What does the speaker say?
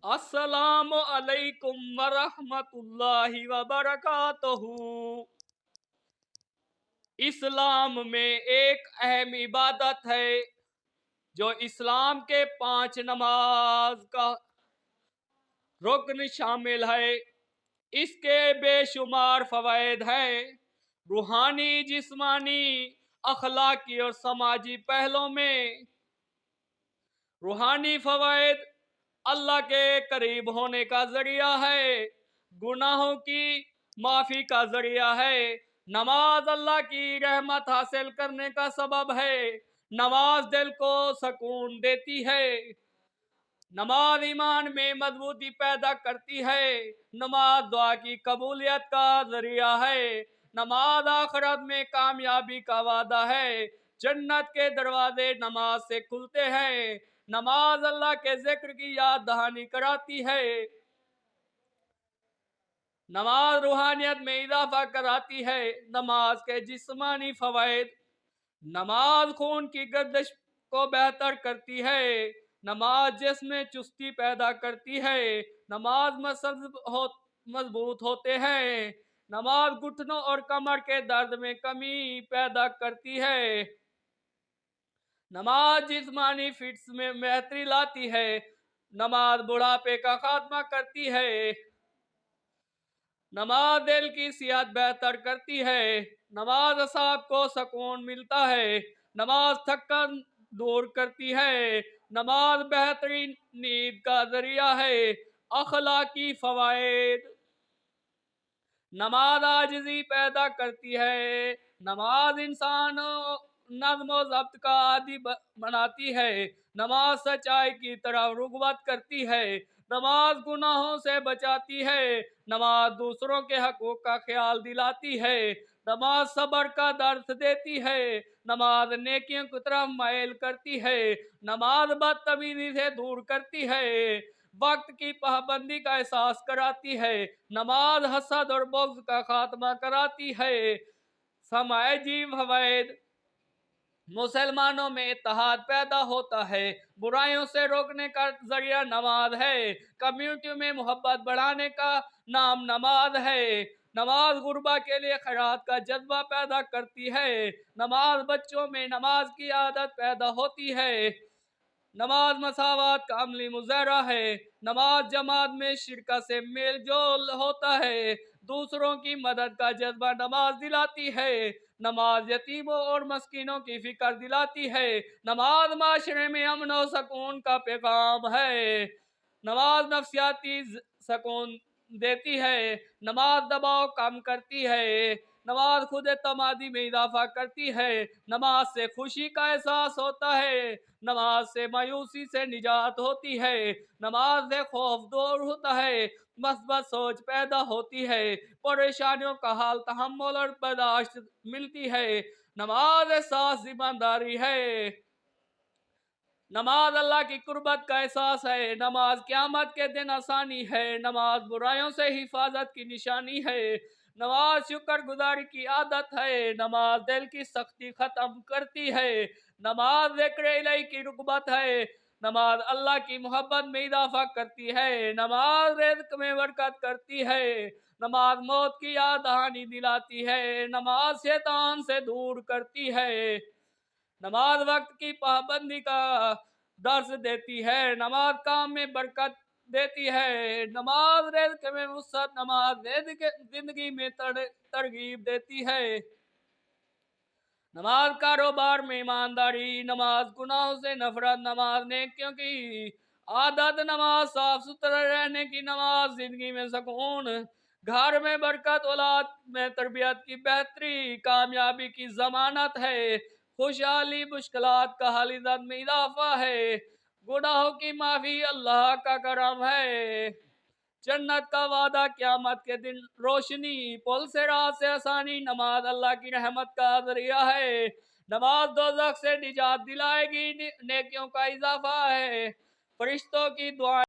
السلام علیکم ورحمۃ اللہ وبرکاتہ۔ اسلام میں ایک اہم عبادت ہے جو اسلام کے 5 نماز کا رکن شامل ہے۔ اس کے بے شمار فوائد ہیں، روحانی، جسمانی، اخلاقی اور سماجی پہلوں میں۔ روحانی فوائد: اللہ کے قریب ہونے کا ذریعہ ہے، گناہوں کی معافی کا ذریعہ ہے، نماز اللہ کی رحمت حاصل کرنے کا سبب ہے، نماز دل کو سکون دیتی ہے، نماز ایمان میں مضبوطی پیدا کرتی ہے، نماز دعا کی قبولیت کا ذریعہ ہے، نماز آخرت میں کامیابی کا وعدہ ہے، جنت کے دروازے نماز سے کھلتے ہیں، نماز اللہ کے ذکر کی یاد دہانی کراتی ہے، نماز روحانیت میں اضافہ کراتی ہے۔ نماز کے جسمانی فوائد: نماز خون کی گردش کو بہتر کرتی ہے، نماز جسم میں چستی پیدا کرتی ہے، نماز مسلز مضبوط ہوتے ہیں، نماز گھٹنوں اور کمر کے درد میں کمی پیدا کرتی ہے، نماز جسمانی فٹنس میں بہتری لاتی ہے، نماز بڑھاپے کا خاتمہ کرتی ہے، نماز دل کی صحت بہتر کرتی ہے، نماز اعصاب کو سکون ملتا ہے، نماز تھکن دور کرتی ہے، نماز بہترین نیند کا ذریعہ ہے۔ اخلاقی فوائد: نماز عاجزی پیدا کرتی ہے، نماز انسان نظم و ضبط کا عادی بناتی ہے، نماز سچائی کی طرف رغبت کرتی ہے، نماز گناہوں سے بچاتی ہے، نماز دوسروں کے حقوق کا خیال دلاتی ہے، نماز صبر کا درس دیتی ہے، نماز نیکیوں کی طرف مائل کرتی ہے، نماز بدتمیزی سے دور کرتی ہے، وقت کی پابندی کا احساس کراتی ہے، نماز حسد اور بغض کا خاتمہ کراتی ہے۔ سماجی فوائد: مسلمانوں میں اتحاد پیدا ہوتا ہے، برائیوں سے روکنے کا ذریعہ نماز ہے، کمیونٹی میں محبت بڑھانے کا نام نماز ہے، نماز غربا کے لیے خیرات کا جذبہ پیدا کرتی ہے، نماز بچوں میں نماز کی عادت پیدا ہوتی ہے، نماز مساوات کا عملی مظاہرہ ہے، نماز جماعت میں شرکت سے میل جول ہوتا ہے، دوسروں کی مدد کا جذبہ نماز دلاتی ہے، نماز یتیموں اور مسکینوں کی فکر دلاتی ہے، نماز معاشرے میں امن و سکون کا پیغام ہے، نماز نفسیاتی سکون دیتی ہے، نماز دباؤ کم کرتی ہے، نماز خود اعتمادی میں اضافہ کرتی ہے، نماز سے خوشی کا احساس ہوتا ہے، نماز سے مایوسی سے نجات ہوتی ہے، نماز سے خوف دور ہوتا ہے، مثبت سوچ پیدا ہوتی ہے، پریشانیوں کا حل تحمل اور برداشت ملتی ہے، نماز احساس ذمہ داری ہے، نماز اللہ کی قربت کا احساس ہے، نماز قیامت کے دن آسانی ہے، نماز برائیوں سے حفاظت کی نشانی ہے، نماز شکر گزاری کی عادت ہے، نماز دل کی سختی ختم کرتی ہے، نماز ذکر الہی کی رغبت ہے، نماز اللہ کی محبت میں اضافہ کرتی ہے، نماز رزق میں برکت کرتی ہے، نماز موت کی یاد دہانی دلاتی ہے، نماز شیطان سے دور کرتی ہے، نماز وقت کی پابندی کا درس دیتی ہے، نماز کام میں برکت دیتی ہے، نماز رزق میں وسعت، نماز زندگی میں ترغیب دیتی ہے، نماز کاروبار میں ایمانداری، نماز گناہوں سے نفرت، نماز نیکیوں کی عادت، نماز صاف ستھرا رہنے کی، نماز زندگی میں سکون، گھر میں برکت، اولاد میں تربیت کی بہتری، کامیابی کی ضمانت ہے، خوشحالی، مشکلات کا حل، عزت میں اضافہ ہے، گناہوں کی معافی اللہ کا کرم ہے، جنت کا وعدہ، قیامت کے دن روشنی، پل سے رات سے آسانی، نماز اللہ کی رحمت کا ذریعہ ہے، نماز دوزخ سے نجات دلائے گی، نیکیوں کا اضافہ ہے، فرشتوں کی دعائیں